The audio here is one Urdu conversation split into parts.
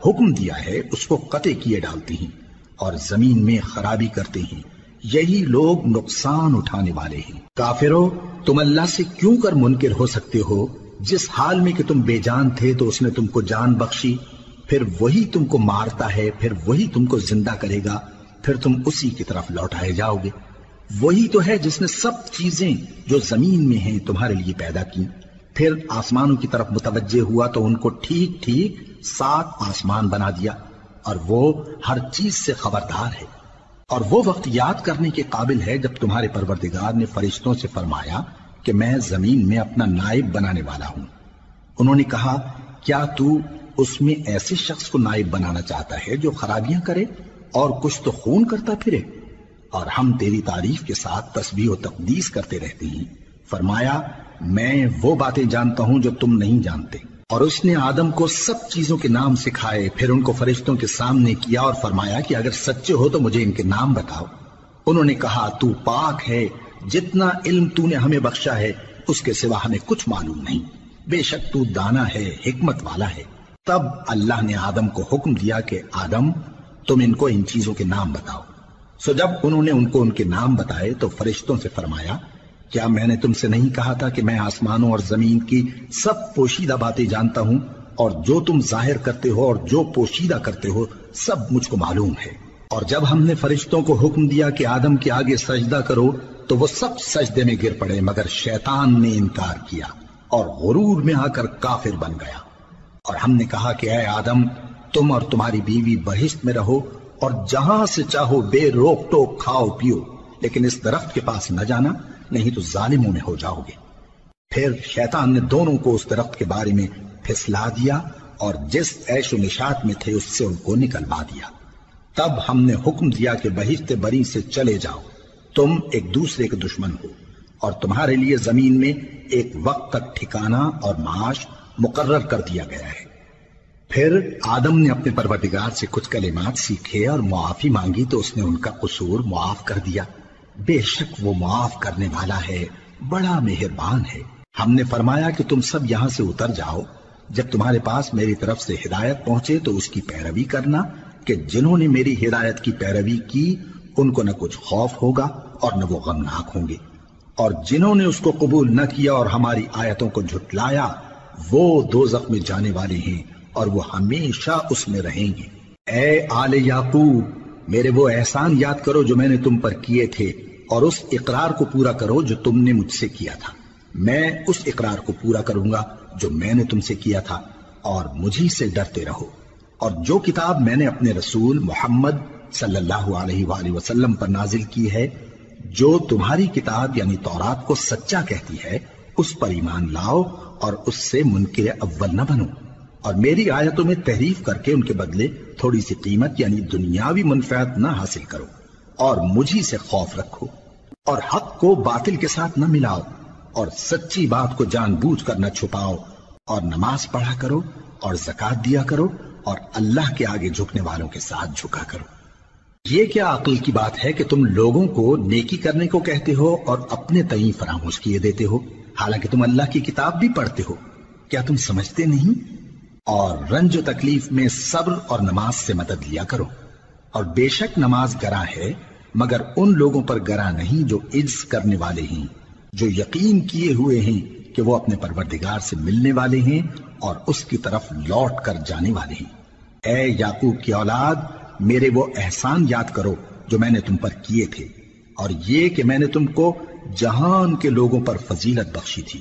حکم دیا ہے اس کو قطع کیے ڈالتی ہیں اور زمین میں خرابی کرتے ہیں، یہی لوگ نقصان اٹھانے والے ہیں۔ کافرو، تم اللہ سے کیوں کر منکر ہو سکتے ہو؟ جس حال میں کہ تم بے جان تھے تو اس نے تم کو جان بخشی، پھر وہی تم کو مارتا ہے، پھر وہی تم کو زندہ کرے گا، پھر تم اسی کی طرف لوٹائے جاؤ گے۔ وہی تو ہے جس نے سب چیزیں جو زمین میں ہیں تمہارے لیے پیدا کی، پھر آسمانوں کی طرف متوجہ ہوا تو ان کو ٹھیک ٹھیک 7 آسمان بنا دیا، اور وہ ہر چیز سے خبردار ہے۔ اور وہ وقت یاد کرنے کے قابل ہے جب تمہارے پروردگار نے فرشتوں سے فرمایا کہ میں زمین میں اپنا نائب بنانے والا ہوں۔ انہوں نے کہا، کیا تو اس میں ایسے شخص کو نائب بنانا چاہتا ہے جو خرابیاں کرے اور کچھ تو خون کرتا پھرے؟ اور ہم تیری تعریف کے ساتھ تسبیح و تقدیس کرتے رہتے ہیں۔ فرمایا، میں وہ باتیں جانتا ہوں جو تم نہیں جانتے۔ اور اس نے آدم کو سب چیزوں کے نام سکھائے، پھر ان کو فرشتوں کے سامنے کیا اور فرمایا کہ اگر سچے ہو تو مجھے ان کے نام بتاؤ۔ انہوں نے کہا، تو پاک ہے، جتنا علم تو نے ہمیں بخشا ہے اس کے سوا ہمیں کچھ معلوم نہیں، بے شک تو دانا ہے، حکمت والا ہے۔ تب اللہ نے آدم کو حکم دیا کہ آدم، تم ان کو ان چیزوں کے نام بتاؤ۔ سو جب انہوں نے ان کو ان کے نام بتائے تو فرشتوں سے فرمایا، کیا میں نے تم سے نہیں کہا تھا کہ میں آسمانوں اور زمین کی سب پوشیدہ باتیں جانتا ہوں، اور جو تم ظاہر کرتے ہو اور جو پوشیدہ کرتے ہو سب مجھ کو معلوم ہے۔ اور جب ہم نے فرشتوں کو حکم دیا کہ آدم کے آگے سجدہ کرو تو وہ سب سجدے میں گر پڑے مگر شیطان نے انکار کیا اور غرور میں آ کر کافر بن گیا۔ اور ہم نے کہا کہ اے آدم، تم اور تمہاری بیوی بہشت میں رہو اور جہاں سے چاہو بے روک ٹوک کھاؤ پیو، لیکن اس درخت کے پاس نہ جانا، نہیں تو ظالموں میں ہو جاؤ گے۔ پھر شیطان نے دونوں کو اس درخت کے بارے میں پھسلا دیا اور جس عیش و نشاط میں تھے اس سے ان کو نکلوا دیا۔ تب ہم نے حکم دیا کہ بہشت بری سے چلے جاؤ، تم ایک دوسرے کے دشمن ہو، اور تمہارے لیے زمین میں ایک وقت تک ٹھکانہ اور معاش مقرر کر دیا گیا ہے۔ پھر آدم نے اپنے پروردگار سے کچھ کلمات سیکھے اور معافی مانگی تو اس نے ان کا قصور معاف کر دیا۔ بے شک وہ معاف کرنے والا ہے، بڑا مہربان ہے۔ ہم نے فرمایا کہ تم سب یہاں سے اتر جاؤ، جب تمہارے پاس میری طرف سے ہدایت پہنچے تو اس کی پیروی کرنا، کہ جنہوں نے میری ہدایت کی پیروی کی ان کو نہ کچھ خوف ہوگا اور نہ وہ غمناک ہوں گے، اور جنہوں نے اس کو قبول نہ کیا اور ہماری آیتوں کو جھٹلایا وہ دوزخ میں جانے والے ہیں اور وہ ہمیشہ اس میں رہیں گے۔ اے آل یعقوب، میرے وہ احسان یاد کرو جو میں نے تم پر کیے تھے، اور اس اقرار کو پورا کرو جو تم نے مجھ سے کیا تھا۔ میں اس اقرار کو پورا کروں گا جو میں نے تم سے کیا تھا، اور مجھی سے ڈرتے رہو۔ اور جو کتاب میں نے اپنے رسول محمد صلی اللہ علیہ وآلہ وسلم پر نازل کی ہے، جو تمہاری کتاب یعنی تورات کو سچا کہتی ہے، اس پر ایمان لاؤ اور اس سے منکر اول نہ بنو، اور میری آیتوں میں تحریف کر کے ان کے بدلے تھوڑی سی قیمت یعنی دنیاوی منفعت نہ حاصل کرو، اور مجھی سے خوف رکھو، اور حق کو باطل کے ساتھ نہ ملاؤ، اور سچی بات کو جان بوجھ کر نہ چھپاؤ، اور نماز پڑھا کرو اور زکوٰۃ دیا کرو، اور اللہ کے آگے جھکنے والوں کے ساتھ جھکا کرو۔ یہ کیا عقل کی بات ہے کہ تم لوگوں کو نیکی کرنے کو کہتے ہو اور اپنے تئیں فراموش کیے دیتے ہو، حالانکہ تم اللہ کی کتاب بھی پڑھتے ہو؟ کیا تم سمجھتے نہیں؟ اور رنج و تکلیف میں صبر اور نماز سے مدد لیا کرو، اور بے شک نماز گراں ہے مگر ان لوگوں پر گراں نہیں جو عجز کرنے والے ہیں، جو یقین کیے ہوئے ہیں کہ وہ اپنے پروردگار سے ملنے والے ہیں اور اس کی طرف لوٹ کر جانے والے ہیں۔ اے یعقوب کی اولاد، میرے وہ احسان یاد کرو جو میں نے تم پر کیے تھے، اور یہ کہ میں نے تم کو جہان کے لوگوں پر فضیلت بخشی تھی۔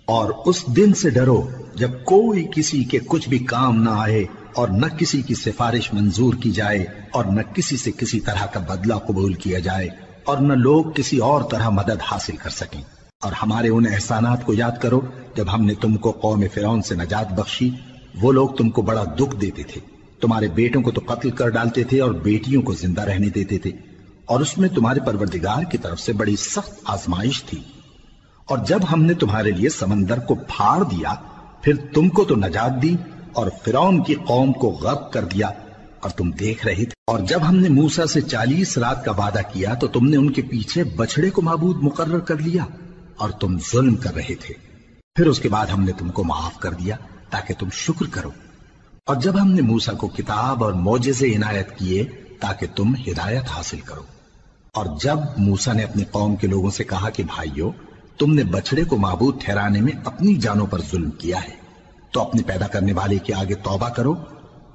اور اس دن سے ڈرو جب کوئی کسی کے کچھ بھی کام نہ آئے، اور نہ کسی کی سفارش منظور کی جائے، اور نہ کسی سے کسی طرح کا بدلہ قبول کیا جائے، اور نہ لوگ کسی اور طرح مدد حاصل کر سکیں۔ اور ہمارے ان احسانات کو یاد کرو جب ہم نے تم کو قوم فرعون سے نجات بخشی۔ وہ لوگ تم کو بڑا دکھ دیتے تھے، تمہارے بیٹوں کو تو قتل کر ڈالتے تھے اور بیٹیوں کو زندہ رہنے دیتے تھے، اور اس میں تمہارے پروردگار کی طرف سے بڑی سخت آزمائش تھی۔ اور جب ہم نے تمہارے لیے سمندر کو پھاڑ دیا، پھر تم کو تو نجات دی اور فرعون کی قوم کو غرق کر دیا، اور تم دیکھ رہے تھے۔ اور جب ہم نے موسیٰ سے 40 رات کا وعدہ کیا تو تم نے ان کے پیچھے بچڑے کو معبود مقرر کر لیا، اور تم ظلم کر رہے تھے۔ پھر اس کے بعد ہم نے تم کو معاف کر دیا تاکہ تم شکر کرو۔ اور جب ہم نے موسیٰ کو کتاب اور معجزے عنایت کیے تاکہ تم ہدایت حاصل کرو، اور جب موسیٰ نے اپنی قوم کے لوگوں سے کہا کہ بھائیو، تم نے بچڑے کو معبود ٹھہرانے میں اپنی جانوں پر ظلم کیا ہے، تو اپنے پیدا کرنے والے کے آگے توبہ کرو،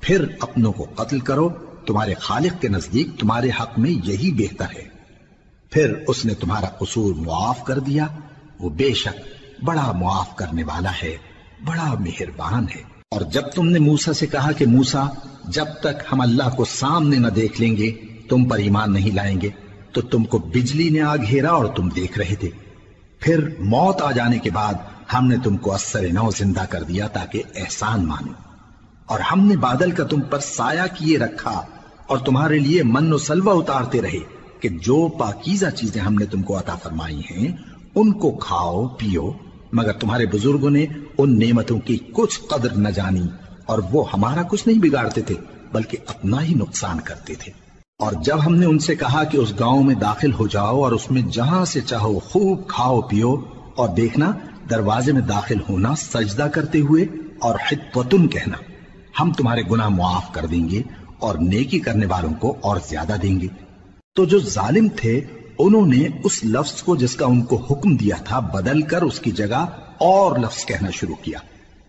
پھر اپنوں کو قتل کرو، تمہارے خالق کے نزدیک تمہارے حق میں یہی بہتر ہے۔ پھر اس نے تمہارا قصور معاف کر دیا، وہ بے شک بڑا معاف کرنے والا ہے، بڑا مہربان ہے۔ اور جب تم نے موسیٰ سے کہا کہ موسیٰ، جب تک ہم اللہ کو سامنے نہ دیکھ لیں گے تم پر ایمان نہیں لائیں گے، تو تم کو بجلی نے آ گھیرا اور تم دیکھ رہے تھے، پھر موت آ جانے کے بعد ہم نے تم کو اثر نو زندہ کر دیا تاکہ احسان مانو، اور ہم نے بادل کا تم پر سایہ کیے رکھا اور تمہارے لیے من و سلوہ اتارتے رہے کہ جو پاکیزہ چیزیں ہم نے تم کو عطا فرمائی ہیں ان کو کھاؤ پیو، مگر تمہارے بزرگوں نے ان نعمتوں کی کچھ قدر نہ جانی، اور وہ ہمارا کچھ نہیں بگاڑتے تھے بلکہ اپنا ہی نقصان کرتے تھے۔ اور جب ہم نے ان سے کہا کہ اس گاؤں میں داخل ہو جاؤ اور اس میں جہاں سے چاہو خوب کھاؤ پیو، اور دیکھنا دروازے میں داخل ہونا سجدہ کرتے ہوئے اور حطوۃن کہنا، ہم تمہارے گناہ معاف کر دیں گے اور نیکی کرنے والوں کو اور زیادہ دیں گے۔ تو جو ظالم تھے انہوں نے اس لفظ کو جس کا ان کو حکم دیا تھا بدل کر اس کی جگہ اور لفظ کہنا شروع کیا،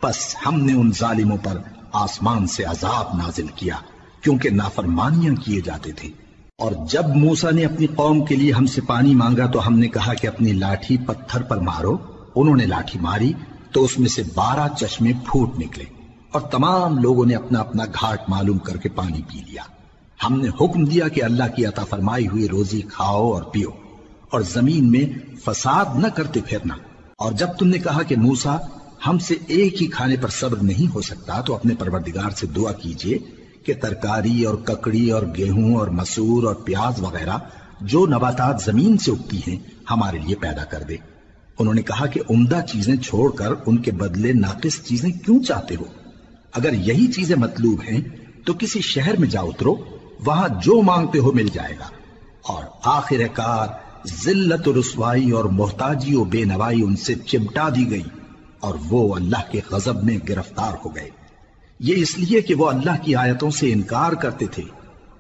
پس ہم نے ان ظالموں پر آسمان سے عذاب نازل کیا کیونکہ نافرمانیاں کیے جاتے تھے۔ اور جب موسیٰ نے اپنی قوم کے لیے ہم سے پانی مانگا تو ہم نے کہا کہ اپنی لاٹھی پتھر پر مارو، انہوں نے لاٹھی ماری تو اس میں سے 12 چشمے پھوٹ نکلے، اور تمام لوگوں نے اپنا اپنا گھاٹ معلوم کر کے پانی پی لیا۔ ہم نے حکم دیا کہ اللہ کی عطا فرمائی ہوئی روزی کھاؤ اور پیو، اور زمین میں فساد نہ کرتے پھرنا۔ اور جب تم نے کہا کہ موسیٰ، ہم سے ایک ہی کھانے پر صبر نہیں ہو سکتا، تو اپنے پروردگار سے دعا کیجئے کہ ترکاری اور ککڑی اور گیہوں اور مسور اور پیاز وغیرہ جو نباتات زمین سے اگتی ہیں ہمارے لیے پیدا کر دے۔ انہوں نے کہا کہ عمدہ چیزیں چھوڑ کر ان کے بدلے ناقص چیزیں کیوں چاہتے ہو؟ اگر یہی چیزیں مطلوب ہیں تو کسی شہر میں جا اترو، وہاں جو مانگتے ہو مل جائے گا۔ اور آخر کار ذلت و رسوائی اور محتاجی و بے نوائی ان سے چمٹا دی گئی، اور وہ اللہ کے غضب میں گرفتار ہو گئے۔ یہ اس لیے کہ وہ اللہ کی آیتوں سے انکار کرتے تھے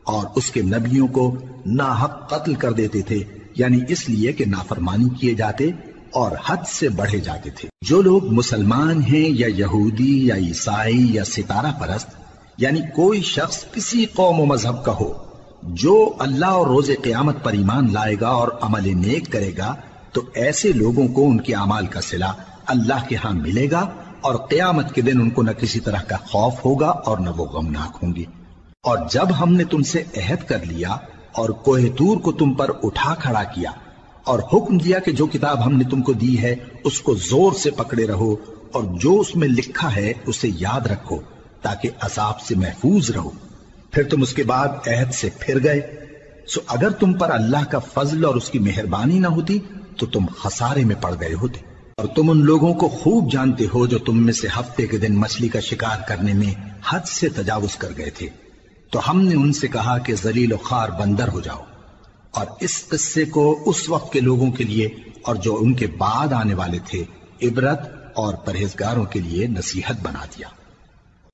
اور اس کے نبیوں کو ناحق قتل کر دیتے تھے، یعنی اس لیے کہ نافرمانی کیے جاتے اور حد سے بڑھے جاتے تھے۔ جو لوگ مسلمان ہیں یا یہودی یا عیسائی یا ستارہ پرست، یعنی کوئی شخص کسی قوم و مذہب کا ہو، جو اللہ اور روز قیامت پر ایمان لائے گا اور عمل نیک کرے گا، تو ایسے لوگوں کو ان کے اعمال کا صلہ اللہ کے ہاں ملے گا، اور قیامت کے دن ان کو نہ کسی طرح کا خوف ہوگا اور نہ وہ غمناک ہوں گے۔ اور جب ہم نے تم سے عہد کر لیا اور کوہ طور کو تم پر اٹھا کھڑا کیا اور حکم دیا کہ جو کتاب ہم نے تم کو دی ہے اس کو زور سے پکڑے رہو، اور جو اس میں لکھا ہے اسے یاد رکھو تاکہ عذاب سے محفوظ رہو، پھر تم اس کے بعد عہد سے پھر گئے، سو اگر تم پر اللہ کا فضل اور اس کی مہربانی نہ ہوتی تو تم خسارے میں پڑ گئے ہوتے۔ اور تم ان لوگوں کو خوب جانتے ہو جو تم میں سے ہفتے کے دن مچھلی کا شکار کرنے میں حد سے تجاوز کر گئے تھے، تو ہم نے ان سے کہا کہ ذلیل و خوار بندر ہو جاؤ، اور اس قصے کو اس وقت کے لوگوں کے لیے اور جو ان کے بعد آنے والے تھے عبرت اور پرہیزگاروں کے لیے نصیحت بنا دیا۔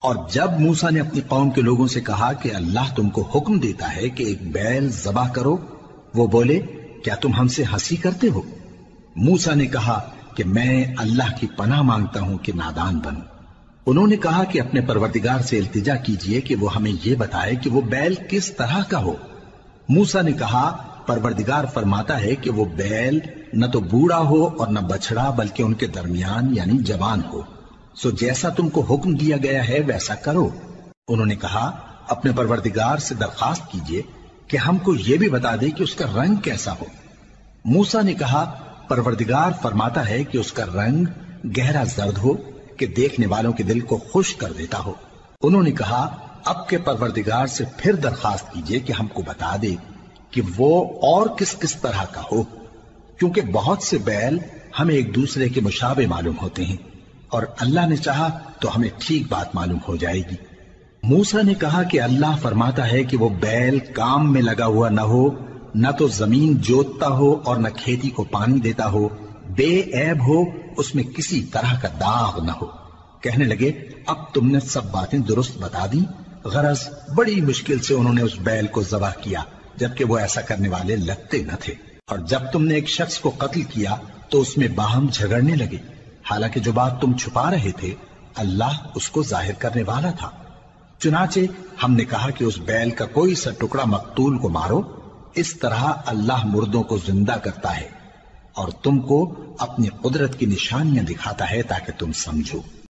اور جب موسیٰ نے اپنی قوم کے لوگوں سے کہا کہ اللہ تم کو حکم دیتا ہے کہ ایک بیل ذبح کرو، وہ بولے کیا تم ہم سے ہنسی کرتے ہو؟ موسیٰ نے کہا کہ میں اللہ کی پناہ مانگتا ہوں کہ نادان بنوں۔ انہوں نے کہا کہ اپنے پروردگار سے التجا کیجئے کہ وہ ہمیں یہ بتائے کہ وہ بیل کس طرح کا ہو۔ موسیٰ نے کہا پروردگار فرماتا ہے کہ وہ بیل نہ تو بوڑھا ہو اور نہ بچڑا بلکہ ان کے درمیان یعنی جوان ہو، سو جیسا تم کو حکم دیا گیا ہے ویسا کرو۔ انہوں نے کہا اپنے پروردگار سے درخواست کیجئے کہ ہم کو یہ بھی بتا دے کہ اس کا رنگ کیسا ہو۔ موسیٰ نے کہا پروردگار فرماتا ہے کہ اس کا رنگ گہرا زرد ہو کہ دیکھنے والوں کے دل کو خوش کر دیتا ہو۔ انہوں نے کہا اب کے پروردگار سے پھر درخواست کیجئے کہ ہم کو بتا دے کہ وہ اور کس کس طرح کا ہو، کیونکہ بہت سے بیل ہمیں ایک دوسرے کے مشابہ معلوم ہوتے ہیں، اور اللہ نے چاہا تو ہمیں ٹھیک بات معلوم ہو جائے گی۔ موسیٰ نے کہا کہ اللہ فرماتا ہے کہ وہ بیل کام میں لگا ہوا نہ ہو، نہ تو زمین جوتتا ہو اور نہ کھیتی کو پانی دیتا ہو، بے عیب ہو، اس میں کسی طرح کا داغ نہ ہو، کہنے لگے اب تم نے سب باتیں درست بتا دی، غرض بڑی مشکل سے انہوں نے اس بیل کو ذبح کیا، جبکہ وہ ایسا کرنے والے لگتے نہ تھے۔ اور جب تم نے ایک شخص کو قتل کیا تو اس میں باہم جھگڑنے لگے، حالانکہ جو بات تم چھپا رہے تھے اللہ اس کو ظاہر کرنے والا تھا۔ چنانچہ ہم نے کہا کہ اس بیل کا کوئی سا ٹکڑا مقتول کو مارو، اس طرح اللہ مردوں کو زندہ کرتا ہے اور تم کو اپنی قدرت کی نشانیاں دکھاتا ہے تاکہ تم سمجھو۔